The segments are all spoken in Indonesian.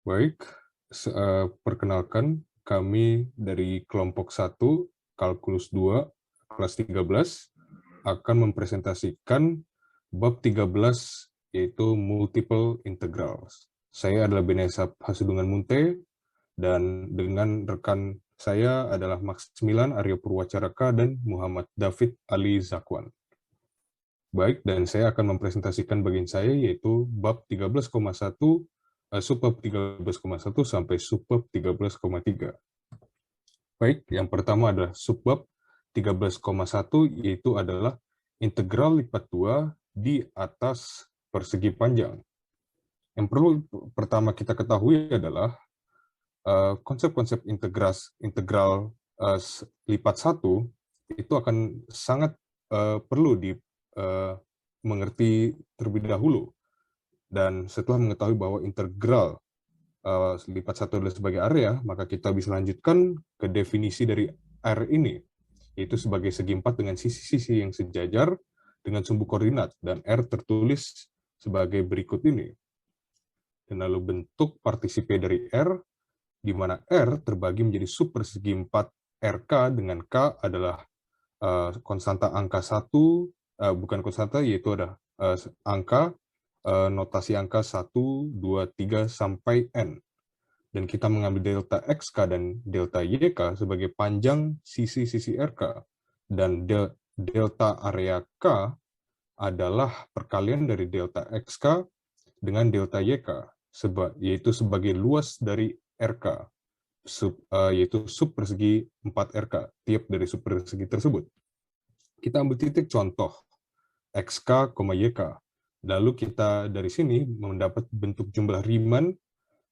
Baik, perkenalkan kami dari kelompok 1, Kalkulus 2, kelas 13, akan mempresentasikan bab 13, yaitu Multiple Integrals. Saya adalah Benesa Hasudungan Munte, dan dengan rekan saya adalah Maximilian Aryo Purwacaraka dan Muhammad David Ali Zakwan. Baik, dan saya akan mempresentasikan bagian saya, yaitu bab 13,1, subbab 13,1 sampai subbab 13,3. Baik, yang pertama adalah subbab 13,1, yaitu adalah integral lipat 2 di atas persegi panjang. Yang perlu pertama kita ketahui adalah konsep-konsep integral lipat 1 itu akan sangat perlu mengerti terlebih dahulu. Dan setelah mengetahui bahwa integral lipat 1 adalah sebagai area, maka kita bisa lanjutkan ke definisi dari R ini, yaitu sebagai segi 4 dengan sisi-sisi yang sejajar dengan sumbu koordinat, dan R tertulis sebagai berikut ini. Dan lalu bentuk partisipe dari R, di mana R terbagi menjadi sub persegi 4 RK, dengan K adalah konstanta angka 1, bukan konstanta, yaitu ada angka, notasi angka 1, 2, 3, sampai N. Dan kita mengambil delta XK dan delta YK sebagai panjang sisi-sisi RK. Dan delta area K adalah perkalian dari delta XK dengan delta YK, yaitu sebagai luas dari RK, yaitu sub persegi 4 RK, tiap dari sub persegi tersebut. Kita ambil titik contoh, XK, YK. Lalu kita dari sini mendapat bentuk jumlah Riemann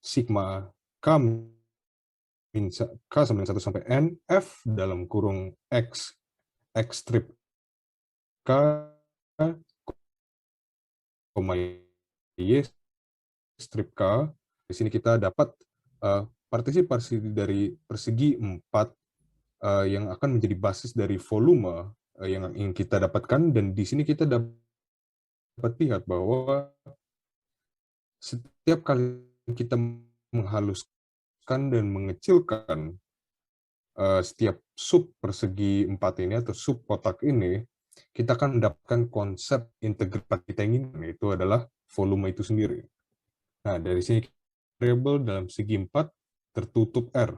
sigma K sama dengan 1 sampai N, F dalam kurung X strip K, Y strip K. Di sini kita dapat partisipasi dari persegi 4 yang akan menjadi basis dari volume yang ingin kita dapatkan, dan di sini kita dapat lihat bahwa setiap kali kita menghaluskan dan mengecilkan setiap sub persegi 4 ini atau sub kotak ini, kita akan mendapatkan konsep integral kita ingin, yaitu adalah volume itu sendiri. Nah, dari sini variabel dalam segi 4 tertutup R.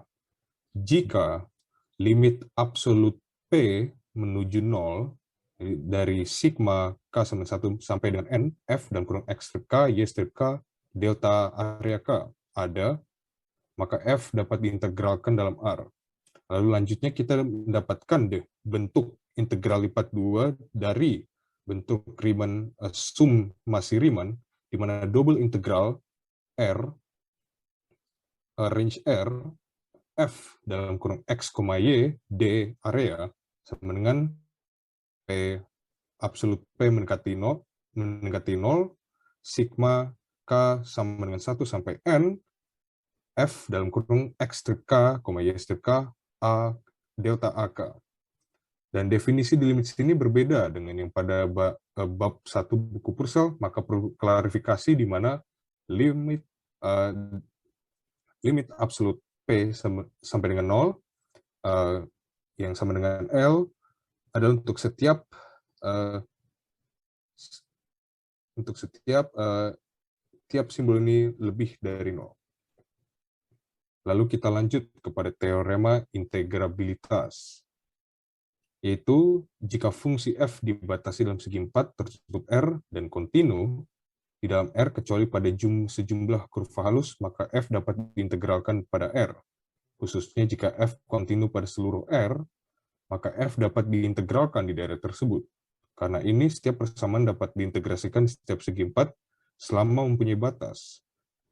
Jika limit absolut P menuju 0 dari sigma K sama 1 sampai dengan N, F dan kurung X strip K, Y strip K, delta area K ada, maka F dapat diintegralkan dalam R. Lalu lanjutnya kita mendapatkan bentuk integral lipat 2 dari bentuk Riemann, summasi Riemann, di mana double integral R, range R, F dalam kurung X, Y, D area, sama dengan P absolut P mendekati 0, sigma K sama dengan 1 sampai N, F dalam kurung X strip K, Y strip K, A delta AK. Dan definisi di limit sini berbeda dengan yang pada bab 1 buku Purcell, maka perlu klarifikasi di mana limit absolut P sampai dengan 0 yang sama dengan L adalah untuk setiap tiap simbol ini lebih dari 0. Lalu kita lanjut kepada teorema integrabilitas, yaitu jika fungsi f dibatasi dalam segi 4 tertutup R dan kontinu di dalam R kecuali pada sejumlah kurva halus, maka f dapat diintegralkan pada R. Khususnya jika f kontinu pada seluruh R, maka f dapat diintegralkan di daerah tersebut. Karena ini setiap persamaan dapat diintegrasikan di setiap segi 4 selama mempunyai batas.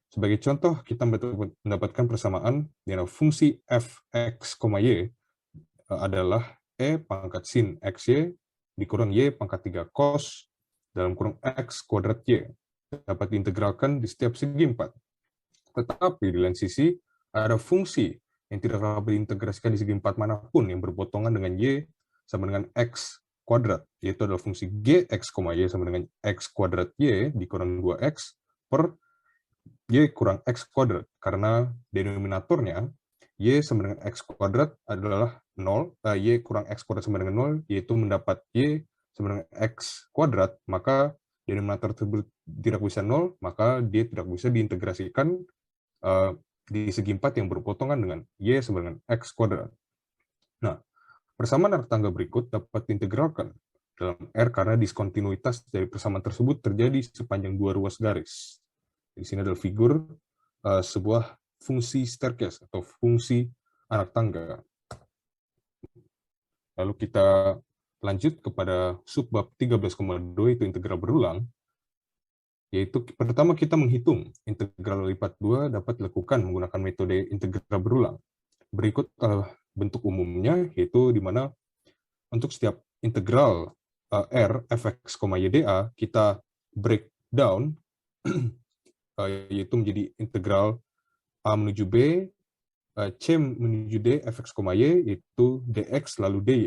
Sebagai contoh, kita mendapatkan persamaan di mana fungsi f(x, y) adalah E pangkat sin XY dikurang Y pangkat 3 cos dalam kurung X kuadrat Y. Dapat diintegralkan di setiap segi 4. Tetapi di lain sisi, ada fungsi yang tidak dapat diintegrasikan di segi 4 manapun yang berpotongan dengan Y sama dengan X kuadrat, yaitu adalah fungsi Gx, Y sama dengan X kuadrat Y dikurang 2X per Y kurang X kuadrat, karena denominatornya Y sama dengan X kuadrat adalah 0, Y kurang X kuadrat sama dengan 0, yaitu mendapat Y sama dengan X kuadrat, maka denominator tersebut tidak bisa 0, maka dia tidak bisa diintegrasikan di segi 4 yang berpotongan dengan Y sama dengan X kuadrat. Nah, persamaan arah tangga berikut dapat diintegralkan dalam R karena diskontinuitas dari persamaan tersebut terjadi sepanjang dua ruas garis. Di sini adalah figur sebuah fungsi staircase atau fungsi anak tangga. Lalu kita lanjut kepada subbab 13,2, itu integral berulang. Yaitu pertama kita menghitung integral lipat 2 dapat dilakukan menggunakan metode integral berulang. Berikut bentuk umumnya, yaitu di mana untuk setiap integral R fx, y dA, kita breakdown, yaitu menjadi integral A menuju B, C menuju D, fx, y, yaitu dx lalu dy.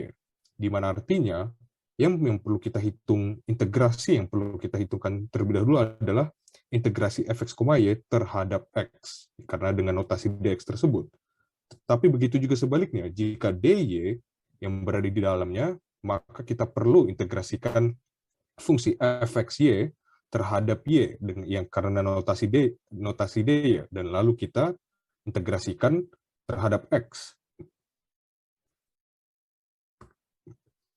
Di mana artinya, yang perlu kita hitung, integrasi yang perlu kita hitungkan terlebih dahulu adalah integrasi fx, y terhadap x, karena dengan notasi dx tersebut. Tapi begitu juga sebaliknya, jika dy yang berada di dalamnya, maka kita perlu integrasikan fungsi fxy terhadap y yang karena notasi d ya, dan lalu kita integrasikan terhadap x.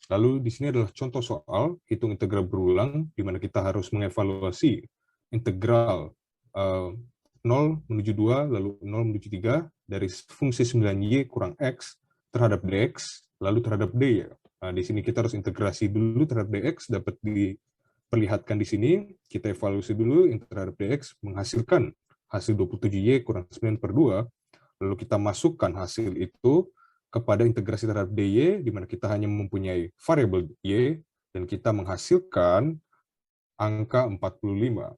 Lalu di sini adalah contoh soal hitung integral berulang, di mana kita harus mengevaluasi integral 0 menuju 2, lalu 0 menuju 3, dari fungsi 9y kurang x terhadap dx, lalu terhadap dy. Nah, di sini kita harus integrasi dulu terhadap dx, dapat diperlihatkan di sini. Kita evaluasi dulu terhadap dx, menghasilkan hasil 27y kurang 9/2, lalu kita masukkan hasil itu kepada integrasi terhadap dy, di mana kita hanya mempunyai variabel y, dan kita menghasilkan angka 45.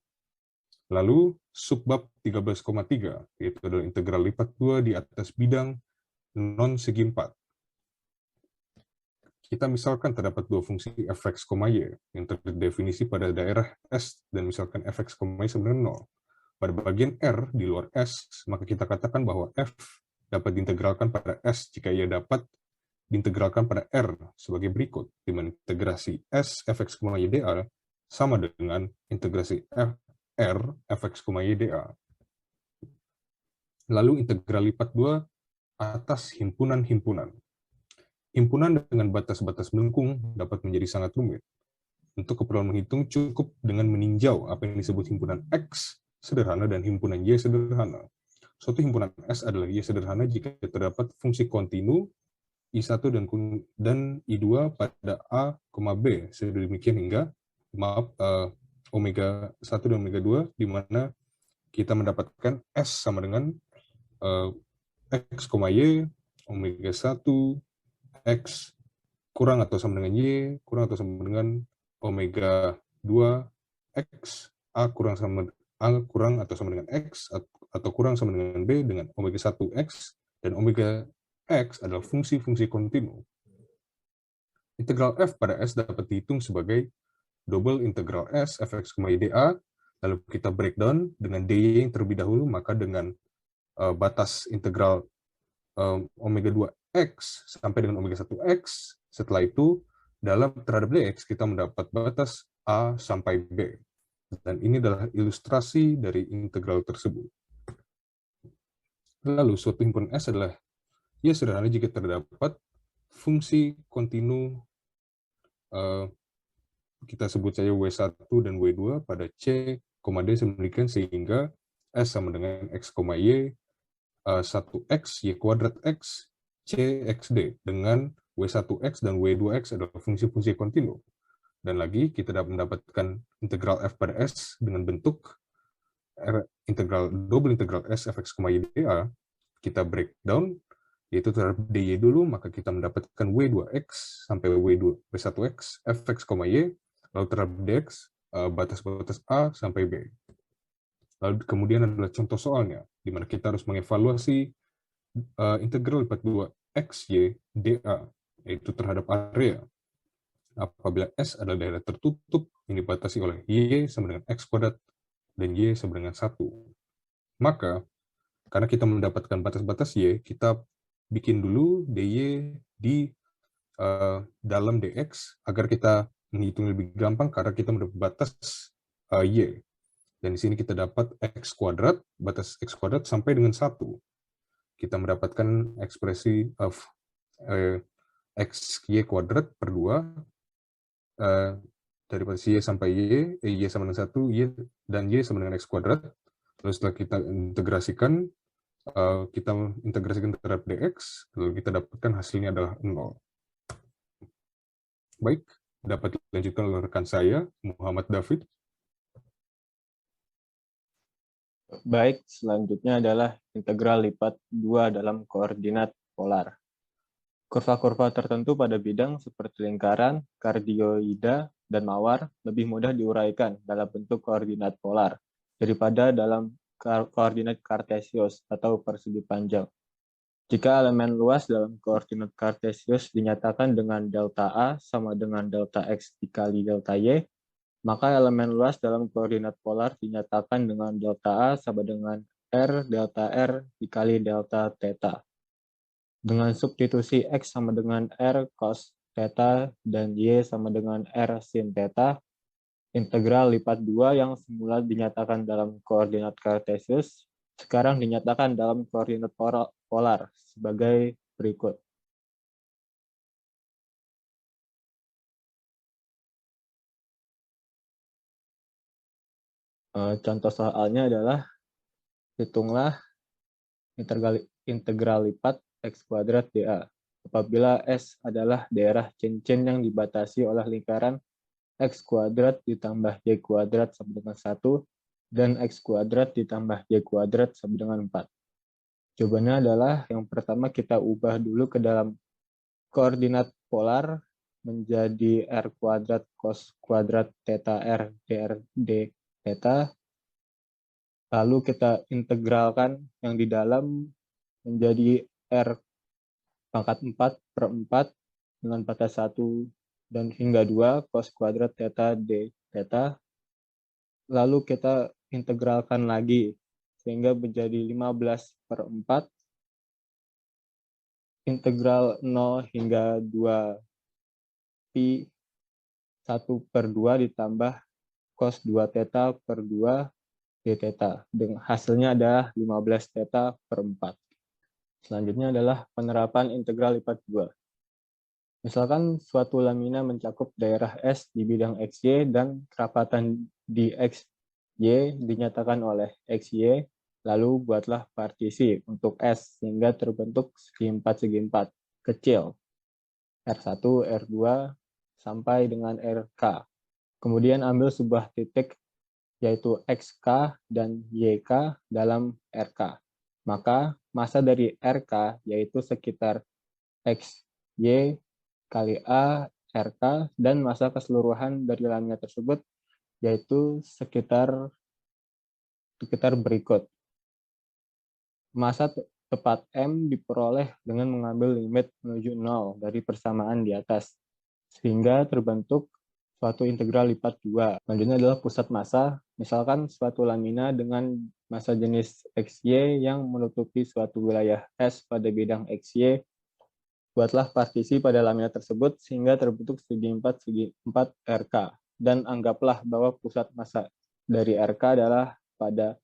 Lalu subbab 13,3, yaitu adalah integral lipat 2 di atas bidang non segi 4. Kita misalkan terdapat dua fungsi fx, y yang terdefinisi pada daerah S, dan misalkan fx, y sama dengan 0. Pada bagian R di luar S, maka kita katakan bahwa f dapat diintegralkan pada S jika ia dapat diintegralkan pada R sebagai berikut, di mana integrasi S fx, y dA sama dengan integrasi R fx, y dA. Lalu integral lipat 2 atas himpunan-himpunan. Himpunan dengan batas-batas melengkung dapat menjadi sangat rumit. Untuk keperluan menghitung, cukup dengan meninjau apa yang disebut himpunan X sederhana dan himpunan Y sederhana. Suatu himpunan S adalah Y sederhana jika terdapat fungsi kontinu I1 dan I2 pada A, B, sedemikian hingga omega 1 dan omega 2, di mana kita mendapatkan S sama dengan X, Y, omega 1, X kurang atau sama dengan Y, kurang atau sama dengan omega 2, X, A kurang atau sama dengan X, atau kurang sama dengan B dengan omega 1, X, dan omega X adalah fungsi-fungsi kontinu. Integral F pada S dapat dihitung sebagai double integral S fx, y dA, lalu kita breakdown dengan dy yang terlebih dahulu, maka dengan batas integral omega 2x sampai dengan omega 1x, setelah itu dalam terhadap dx kita mendapat batas A sampai B. Dan ini adalah ilustrasi dari integral tersebut. Lalu suatu himpunan S adalah ya sederhana jika terdapat fungsi kontinu, kita sebut saja W1 dan W2 pada C, D sedemikian sehingga S sama dengan X, Y, 1x, Y kuadrat X, C, XD, dengan W1x dan W2x adalah fungsi-fungsi kontinu. Dan lagi, kita dapat mendapatkan integral F pada S dengan bentuk double integral S fx, y dA. Kita breakdown, yaitu terhadap dy dulu, maka kita mendapatkan W2x sampai W1x, fx, y, lalu terhadap dx, batas-batas A sampai B. Lalu kemudian adalah contoh soalnya, di mana kita harus mengevaluasi integral lipat 2 xy dA, yaitu terhadap area. Apabila S adalah daerah tertutup yang dibatasi oleh Y sama dengan X kuadrat dan Y sama dengan 1. Maka, karena kita mendapatkan batas-batas Y, kita bikin dulu dy di dalam dx agar kita menghitung lebih gampang karena kita mendapat batas y. Dan di sini kita dapat x kuadrat, batas x kuadrat sampai dengan 1. Kita mendapatkan ekspresi of x y kuadrat per 2 dari batas y sampai y sama dengan 1, y dan y sama dengan x kuadrat. Lalu setelah kita integrasikan, kita integrasikan terhadap dx, lalu kita dapatkan hasilnya adalah 0. Baik, dapat dilanjutkan oleh rekan saya, Muhammad David. Baik, selanjutnya adalah integral lipat 2 dalam koordinat polar. Kurva-kurva tertentu pada bidang seperti lingkaran, kardioida, dan mawar lebih mudah diuraikan dalam bentuk koordinat polar daripada dalam koordinat kartesius atau persegi panjang. Jika elemen luas dalam koordinat kartesius dinyatakan dengan delta A sama dengan delta X dikali delta Y, maka elemen luas dalam koordinat polar dinyatakan dengan delta A sama dengan R delta R dikali delta theta. Dengan substitusi X sama dengan R cos theta dan Y sama dengan R sin theta, integral lipat 2 yang semula dinyatakan dalam koordinat kartesius, sekarang dinyatakan dalam koordinat polar sebagai berikut. Contoh soalnya adalah hitunglah integral lipat X kuadrat dA. Apabila S adalah daerah cincin yang dibatasi oleh lingkaran X kuadrat ditambah Y kuadrat sama dengan 1, dan X kuadrat ditambah Y kuadrat sama dengan 4. Jawabannya adalah yang pertama kita ubah dulu ke dalam koordinat polar menjadi R kuadrat cos kuadrat theta R dr d theta. Lalu kita integralkan yang di dalam menjadi R pangkat 4 per 4 dengan batas 1 dan hingga 2 cos kuadrat theta d theta. Lalu kita integralkan lagi sehingga menjadi 15 per 4 integral 0 hingga 2 pi 1 per 2 ditambah cos 2 theta per 2 d theta. Dengan hasilnya adalah 15 theta per 4. Selanjutnya adalah penerapan integral lipat 2. Misalkan suatu lamina mencakup daerah S di bidang XY dan kerapatan di XY dinyatakan oleh XY, lalu buatlah partisi untuk S sehingga terbentuk segi 4 kecil, R1, R2, sampai dengan RK. Kemudian ambil sebuah titik yaitu XK dan YK dalam RK. Maka masa dari RK yaitu sekitar XY kali A RK dan masa keseluruhan dari lamina tersebut yaitu sekitar berikut. Masa tepat M diperoleh dengan mengambil limit menuju 0 dari persamaan di atas, sehingga terbentuk suatu integral lipat 2. Selanjutnya adalah pusat massa. Misalkan suatu lamina dengan massa jenis XY yang menutupi suatu wilayah S pada bidang XY. Buatlah partisi pada lamina tersebut sehingga terbentuk segi 4 RK. Dan anggaplah bahwa pusat massa dari RK adalah pada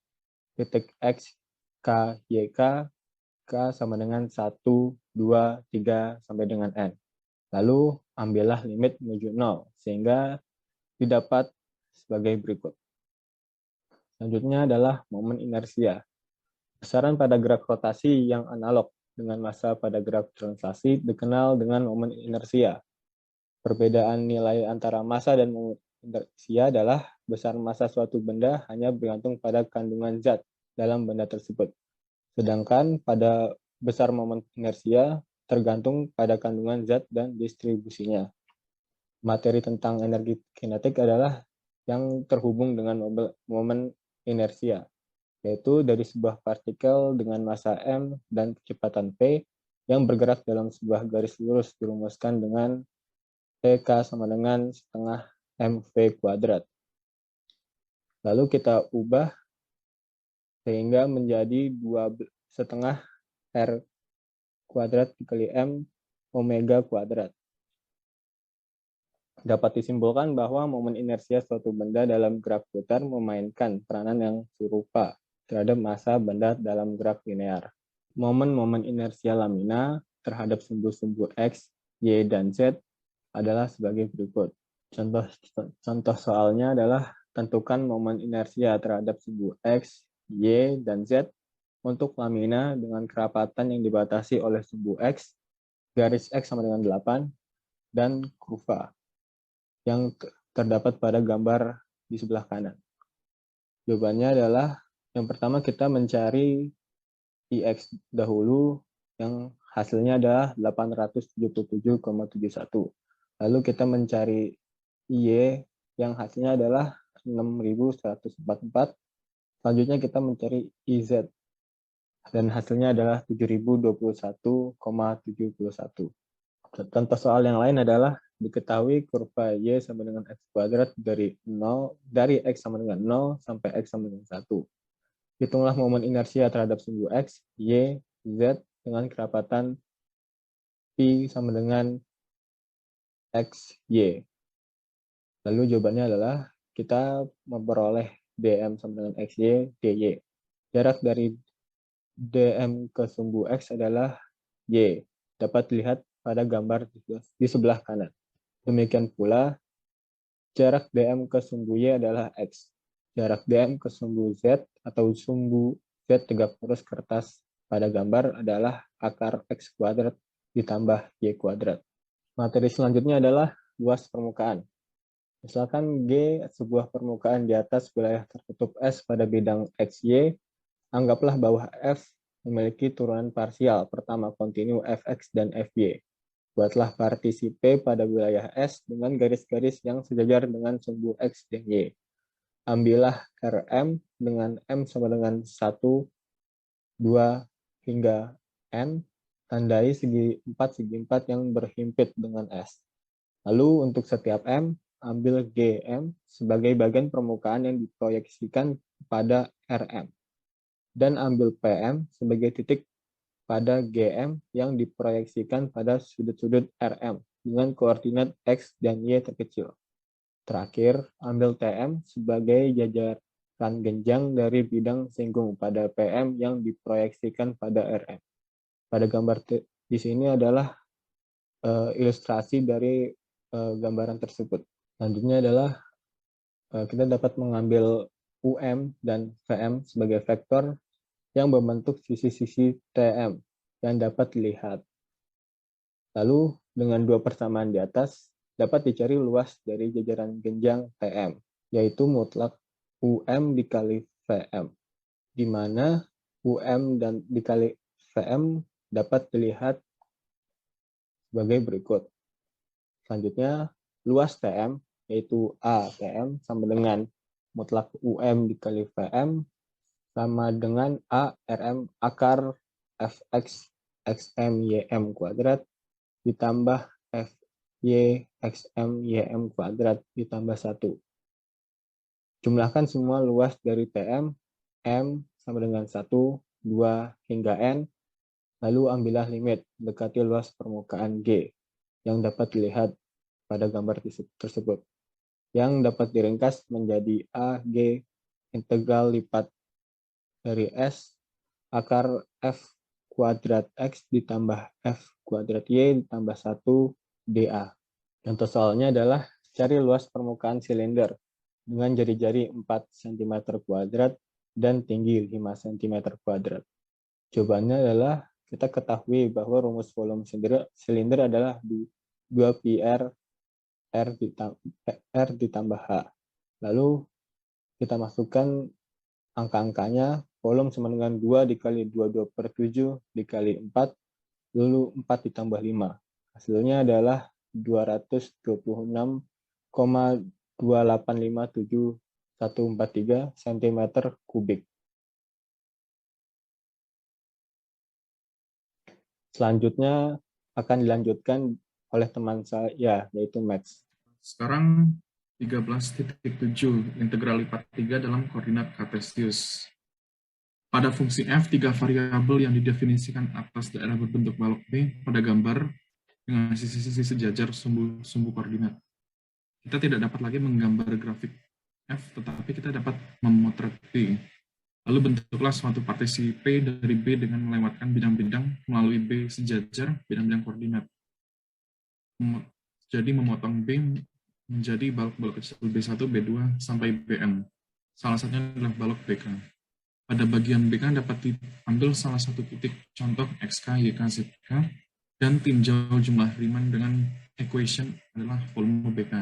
titik X, K, YK, K sama dengan 1, 2, 3, sampai dengan N. Lalu ambillah limit menuju 0, sehingga didapat sebagai berikut. Selanjutnya adalah momen inersia. Besaran pada gerak rotasi yang analog dengan massa pada gerak translasi dikenal dengan momen inersia. Perbedaan nilai antara massa dan momen inersia adalah besar massa suatu benda hanya bergantung pada kandungan zat dalam benda tersebut. Sedangkan pada besar momen inersia tergantung pada kandungan zat dan distribusinya. Materi tentang energi kinetik adalah yang terhubung dengan momen inersia, yaitu dari sebuah partikel dengan massa m dan kecepatan p yang bergerak dalam sebuah garis lurus dirumuskan dengan TK sama dengan setengah mv kuadrat. Lalu kita ubah sehingga menjadi 2,5 R kuadrat dikali M omega kuadrat. Dapat disimpulkan bahwa momen inersia suatu benda dalam graf putar memainkan peranan yang serupa terhadap massa benda dalam graf linear. Momen-momen inersia lamina terhadap sumbu-sumbu X, Y, dan Z adalah sebagai berikut. Contoh soalnya adalah tentukan momen inersia terhadap sumbu X, Y, dan Z untuk lamina dengan kerapatan yang dibatasi oleh sumbu X, garis X sama dengan 8, dan kurva yang terdapat pada gambar di sebelah kanan. Jawabannya adalah yang pertama kita mencari IX dahulu yang hasilnya adalah 877,71. Lalu kita mencari Y yang hasilnya adalah 6144. Selanjutnya kita mencari IZ dan hasilnya adalah 7021,71. Contoh soal yang lain adalah diketahui kurva Y sama dengan X kuadrat dari X sama dengan 0 sampai X sama dengan 1. Hitunglah momen inersia terhadap sumbu X, Y, Z dengan kerapatan Pi sama dengan X, Y. Lalu jawabannya adalah kita memperoleh dm sama dengan XY, dy. Jarak dari dm ke sumbu X adalah Y. Dapat dilihat pada gambar di sebelah kanan. Demikian pula, jarak dm ke sumbu Y adalah X. Jarak dm ke sumbu Z atau sumbu Z tegak lurus kertas pada gambar adalah akar X kuadrat ditambah Y kuadrat. Materi selanjutnya adalah luas permukaan. Misalkan G sebuah permukaan di atas wilayah tertutup S pada bidang XY, anggaplah bahwa F memiliki turunan parsial, pertama kontinu Fx dan Fy. Buatlah partisi P pada wilayah S dengan garis-garis yang sejajar dengan sumbu X dan Y. Ambillah Rm dengan M sama dengan 1, 2, hingga N, tandai segi 4 yang berhimpit dengan S. Lalu untuk setiap M, ambil GM sebagai bagian permukaan yang diproyeksikan pada RM. Dan ambil PM sebagai titik pada GM yang diproyeksikan pada sudut-sudut RM dengan koordinat X dan Y terkecil. Terakhir, ambil TM sebagai jajaran genjang dari bidang singgung pada PM yang diproyeksikan pada RM. Pada gambar di sini adalah ilustrasi dari gambaran tersebut. Selanjutnya adalah kita dapat mengambil UM dan VM sebagai vektor yang membentuk sisi-sisi TM yang dapat dilihat. Lalu dengan dua persamaan di atas dapat dicari luas dari jajaran genjang TM, yaitu mutlak UM dikali VM, di mana UM dan dikali VM dapat dilihat sebagai berikut. Selanjutnya, luas TM, yaitu ATM, sama dengan mutlak UM dikali VM, sama dengan ARM akar Fx XM YM kuadrat ditambah FY XM YM kuadrat ditambah 1. Jumlahkan semua luas dari TM, M sama dengan 1, 2, hingga N, lalu ambillah limit dekati luas permukaan G yang dapat dilihat pada gambar tersebut, yang dapat diringkas menjadi AG integral lipat dari S akar F kuadrat X ditambah F kuadrat Y ditambah 1 dA. Contoh soalnya adalah cari luas permukaan silinder dengan jari-jari 4 cm kuadrat dan tinggi 5 cm kuadrat. Jawabannya adalah kita ketahui bahwa rumus volume silinder adalah 2πr R ditambah H. Lalu kita masukkan angka-angkanya, volume sama dengan 2 dikali 22/7 dikali 4, lalu 4 ditambah 5. Hasilnya adalah 226,2857143 cm kubik. Selanjutnya akan dilanjutkan oleh teman saya, yaitu Max. Sekarang 13.7 integral lipat 3 dalam koordinat kartesius. Pada fungsi f, 3 variabel yang didefinisikan atas daerah berbentuk balok B pada gambar dengan sisi-sisi sejajar sumbu koordinat. Kita tidak dapat lagi menggambar grafik f, tetapi kita dapat memotret B. Lalu bentuklah suatu partisi P dari B dengan melewatkan bidang-bidang melalui B sejajar bidang-bidang koordinat. Jadi memotong B menjadi balok-balok kecil B1, B2, sampai Bn. Salah satunya adalah balok BK. Pada bagian BK dapat diambil salah satu titik contoh XK, YK, ZK, dan tinjau jumlah Riemann dengan equation adalah volume BK.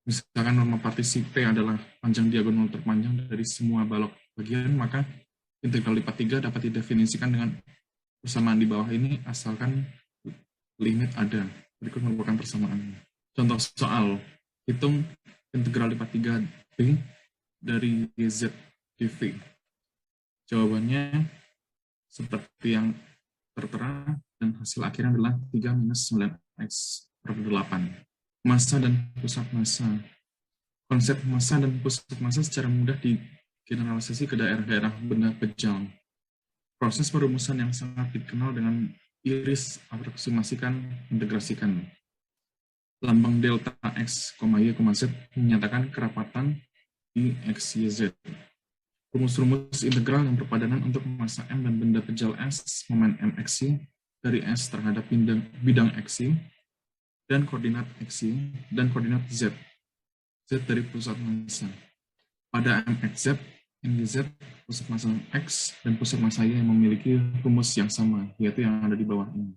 Misalkan norma partisi P adalah panjang diagonal terpanjang dari semua balok bagian, maka integral lipat 3 dapat didefinisikan dengan persamaan di bawah ini asalkan limit ada. Berikut merupakan persamaan. Contoh soal, hitung integral lipat 3B dari Z dV. Jawabannya seperti yang tertera dan hasil akhirnya adalah 3 minus 9x per 8. Massa dan pusat massa. Konsep massa dan pusat massa secara mudah digeneralisasi ke daerah-daerah benda pejal. Proses perumusan yang sangat dikenal dengan iris aproksimasikan integrasikan. Lambang delta x, y, z menyatakan kerapatan di x, y, z. Rumus-rumus integral yang berpadanan untuk massa M dan benda pejal S, momen MXY, dari S terhadap bidang XY, dan koordinat XY, dan koordinat Z. Z dari pusat massa. Pada MXZ, MYZ, pusat massa X, dan pusat massa Y yang memiliki rumus yang sama, yaitu yang ada di bawah ini.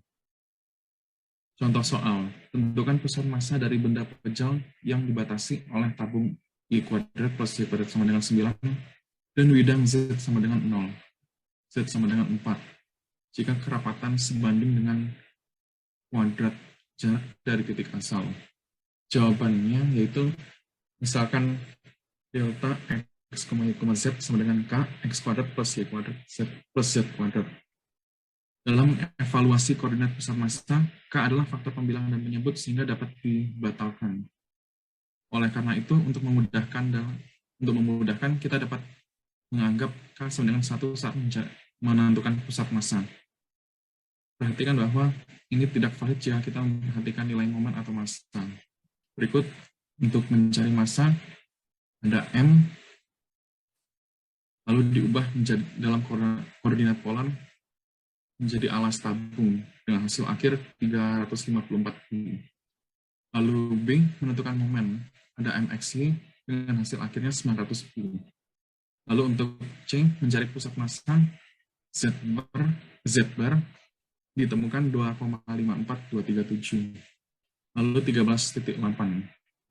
Contoh soal, tentukan pusat massa dari benda pejal yang dibatasi oleh tabung Y kuadrat plus Y kuadrat sama dengan 9, dan bidang Z sama dengan 0, Z sama dengan 4, jika kerapatan sebanding dengan kuadrat jarak dari titik asal. Jawabannya yaitu, misalkan delta x, y, z sama dengan k, x kuadrat plus y kuadrat, z plus z kuadrat. Dalam evaluasi koordinat pusat massa, k adalah faktor pembilang dan penyebut sehingga dapat dibatalkan. Oleh karena itu, untuk memudahkan kita dapat menganggap K sama dengan 1 saat menentukan pusat massa. Perhatikan bahwa ini tidak valid jika kita memperhatikan nilai momen atau massa. Berikut, untuk mencari massa, ada M, lalu diubah menjadi dalam koordinat polar menjadi alas tabung dengan hasil akhir 354 pi. Lalu B menentukan momen, ada MXY dengan hasil akhirnya 900 pi. Lalu untuk C mencari pusat massa, Z bar ditemukan 2,54237. Lalu 13.8.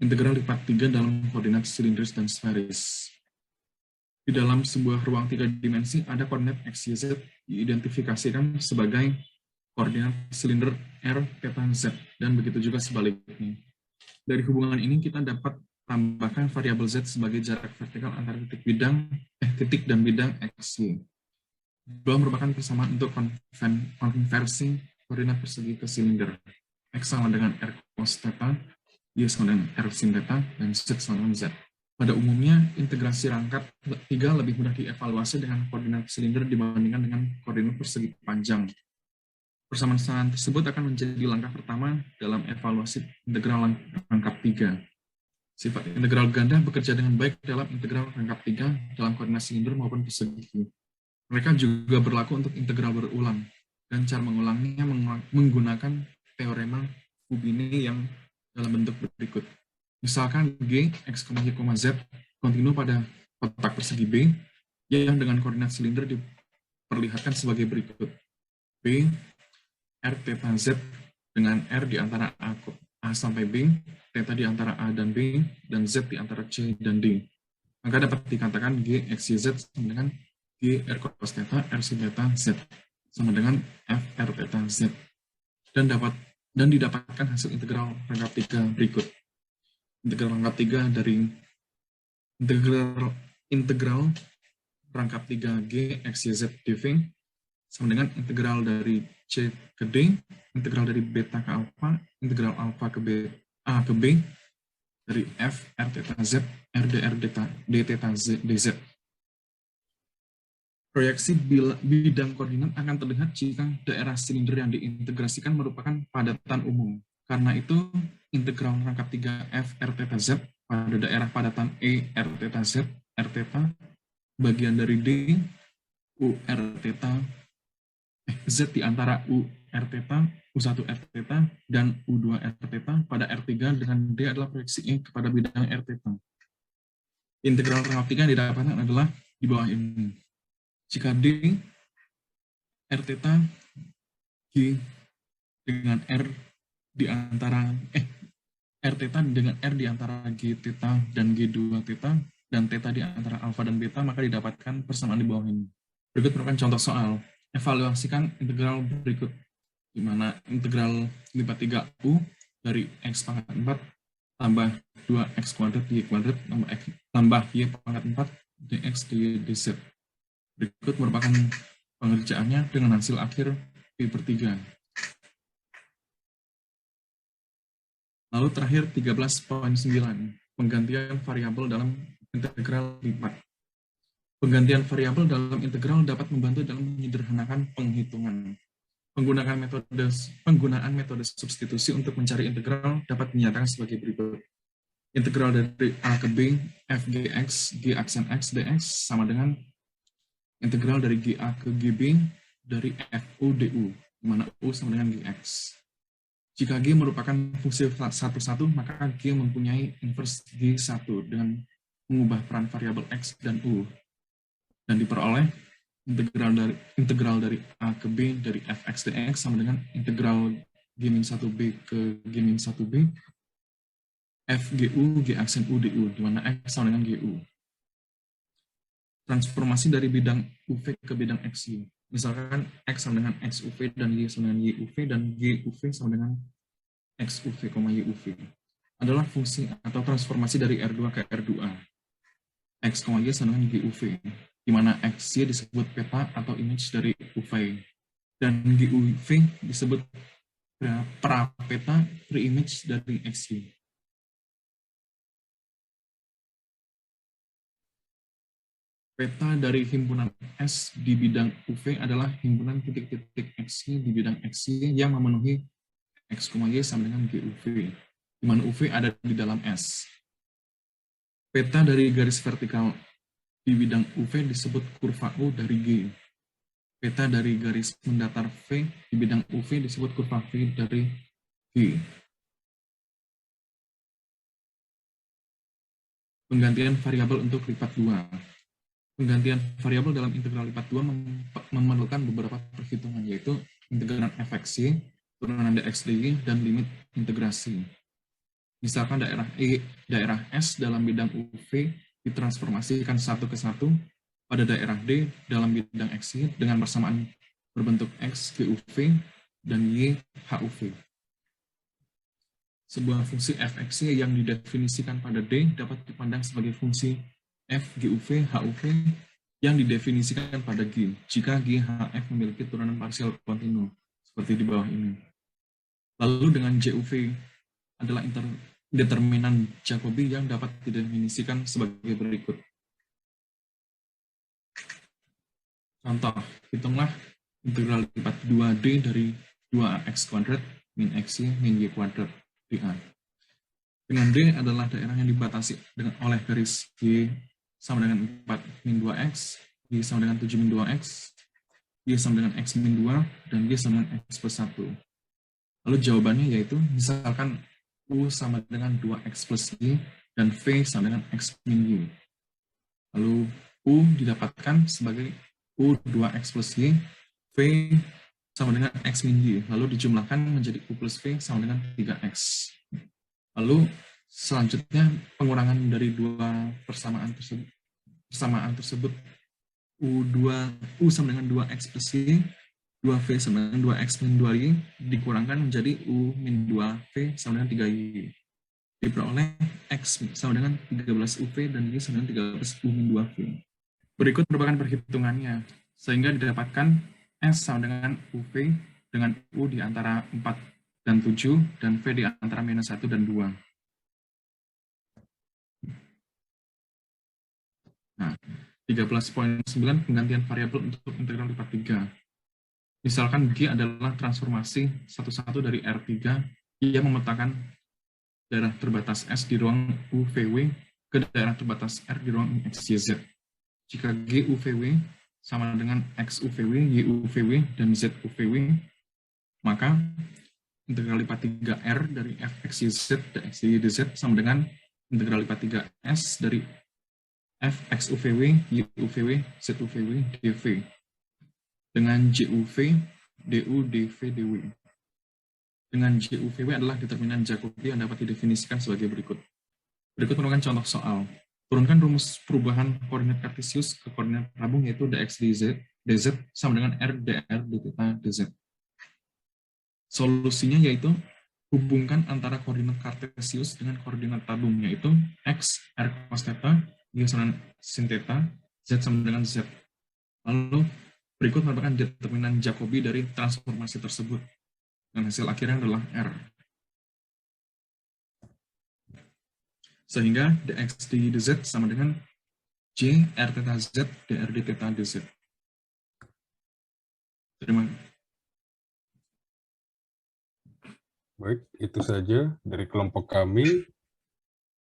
Integral lipat 3 dalam koordinat silindris dan sferis. Di dalam sebuah ruang 3 dimensi ada koordinat X, Y, Z diidentifikasikan sebagai koordinat silinder R, theta, Z, dan begitu juga sebaliknya. Dari hubungan ini kita dapat tambahkan variabel Z sebagai jarak vertikal antara titik dan bidang X, Y. Dua merupakan persamaan untuk konversi koordinat persegi ke silinder. X sama dengan R cos theta, Y sama dengan R sin theta, dan Z sama dengan Z. Pada umumnya, integrasi rangkap 3 lebih mudah dievaluasi dengan koordinat silinder dibandingkan dengan koordinat persegi panjang. Persamaan tersebut akan menjadi langkah pertama dalam evaluasi integral rangkap 3. Sifat integral ganda bekerja dengan baik dalam integral rangkap 3 dalam koordinat silinder maupun persegi. Mereka juga berlaku untuk integral berulang, dan cara mengulangnya menggunakan teorema Fubini yang dalam bentuk berikut. Misalkan G, X, Y, Z kontinu pada kotak persegi B, yang dengan koordinat silinder diperlihatkan sebagai berikut. B, R, theta, Z dengan R di antara A sampai B, theta di antara A dan B, dan Z di antara C dan D. Maka dapat dikatakan G, X, Y, Z sama dengan G, R cos theta, R sin theta, Z sama dengan F, R, theta, Z. Dan didapatkan hasil integral rangkap 3 berikut. Integral rangkap 3 dari integral rangkap 3 G, X, Y, Z, dV sama dengan integral dari C ke D, integral dari beta ke alpha, integral alpha ke A ke B, dari F, R, theta, Z, R, dr, d theta, Z, dz. Proyeksi bidang koordinat akan terlihat jika daerah silinder yang diintegrasikan merupakan padatan umum. Karena itu, integral rangkap 3F R theta Z pada daerah padatan E R theta Z R theta bagian dari D U R theta Z di antara U R theta, U1 R theta, dan U2 R theta pada R3 dengan D adalah proyeksi E kepada bidang R theta. Integral rangkap 3 yang didapatkan adalah di bawah ini. Jika D R theta G dengan R di antara R theta dengan R di antara G theta dan G2 theta dan theta di antara alfa dan beta, maka didapatkan persamaan di bawah ini. Berikut merupakan contoh soal. Evaluasikan integral berikut, di mana integral lipat 3U dari X pangkat 4 tambah 2X kuadrat Y kuadrat tambah Y pangkat 4 dx dy dz. Berikut merupakan pengerjaannya dengan hasil akhir P/3. Lalu terakhir 13.9, penggantian variabel dalam integral lipat. Penggantian variabel dalam integral dapat membantu dalam menyederhanakan penghitungan. Penggunaan metode substitusi untuk mencari integral dapat dinyatakan sebagai berikut. Integral dari A ke B, f gx, g aksen x dx sama dengan integral dari GA ke GB dari FU DU, di mana U sama dengan GX. Jika G merupakan fungsi satu-satu, maka G mempunyai inverse G1 dengan mengubah peran variabel X dan U. Dan diperoleh integral dari A ke B dari fx dx sama dengan integral G-1b ke G-1b f GU G aksen U DU, di mana X sama dengan GU. Transformasi dari bidang UV ke bidang XY. Misalkan X sama dengan XUV dan Y sama dengan YUV dan GUV sama dengan XUV, YUV. Adalah fungsi atau transformasi dari R2 ke R2A. X, Y sama dengan GUV, di mana XY disebut peta atau image dari UV, dan GUV disebut pra-peta, pre-image dari XY. Peta dari himpunan S di bidang UV adalah himpunan titik-titik XY di bidang XY yang memenuhi X, Y sama dengan GUV, di mana UV ada di dalam S. Peta dari garis vertikal di bidang UV disebut kurva U dari G. Peta dari garis mendatar V di bidang UV disebut kurva V dari G. Penggantian variabel untuk lipat 2. Penggantian variabel dalam integral lipat 2 memerlukan beberapa perhitungan, yaitu integran fxy, turunan dx dy, dan limit integrasi. Misalkan daerah S dalam bidang UV ditransformasikan satu ke satu pada daerah D dalam bidang XY dengan persamaan berbentuk X GUV dan Y HUV. Sebuah fungsi fxy yang didefinisikan pada D dapat dipandang sebagai fungsi f GUV HUV yang didefinisikan pada G jika G HF memiliki turunan parsial kontinu seperti di bawah ini. Lalu dengan JUV adalah determinan Jacobi yang dapat didefinisikan sebagai berikut. Contoh, hitunglah integral lipat 2D dari 2x kuadrat min xy min y kuadrat dA. Dengan D adalah daerah yang dibatasi oleh garis G sama dengan 4 min 2x, Y sama dengan 7 min 2x, Y sama dengan x min 2, dan Y sama dengan x plus 1. Lalu jawabannya yaitu, misalkan U sama dengan 2x plus Y, dan V sama dengan x min Y. Lalu U didapatkan sebagai U 2x plus Y, V sama dengan x min Y. Lalu dijumlahkan menjadi U plus V sama dengan 3x. Lalu selanjutnya pengurangan dari dua persamaan tersebut U sama dengan 2x plus Y, 2V sama dengan 2x min 2Y dikurangkan menjadi U min 2V sama dengan 3Y. Diperoleh X sama dengan 13UV dan Y sama dengan 13U min 2V. Berikut merupakan perhitungannya, sehingga didapatkan S sama dengan UV dengan U di antara 4 dan 7, dan V di antara minus 1 dan 2. Nah, 13.9 penggantian variabel untuk integral lipat 3. Misalkan G adalah transformasi satu-satu dari R3 yang memetakan daerah terbatas S di ruang UVW ke daerah terbatas R di ruang XYZ. Jika G UVW sama dengan X UVW, Y UVW, dan Z UVW, maka integral lipat 3R dari Fxyz dan XYZ sama dengan integral lipat 3S dari Fx UVW, Y UVW, Z UVW, dV dengan JUV, DU, DV, DW. Dengan JUVW adalah determinan Jacobi yang dapat didefinisikan sebagai berikut. Berikut merupakan contoh soal. Turunkan rumus perubahan koordinat kartesius ke koordinat tabung yaitu dx dz sama dengan r dr dθ dz. Solusinya yaitu hubungkan antara koordinat kartesius dengan koordinat tabung yaitu x r cos theta, y sama dengan sin theta, z sama dengan z. Lalu berikut merupakan determinan Jacobi dari transformasi tersebut. Dan hasil akhirnya adalah R. Sehingga dx dz sama dengan J r theta z dr dθ dz. Terima kasih. Baik, itu saja dari kelompok kami.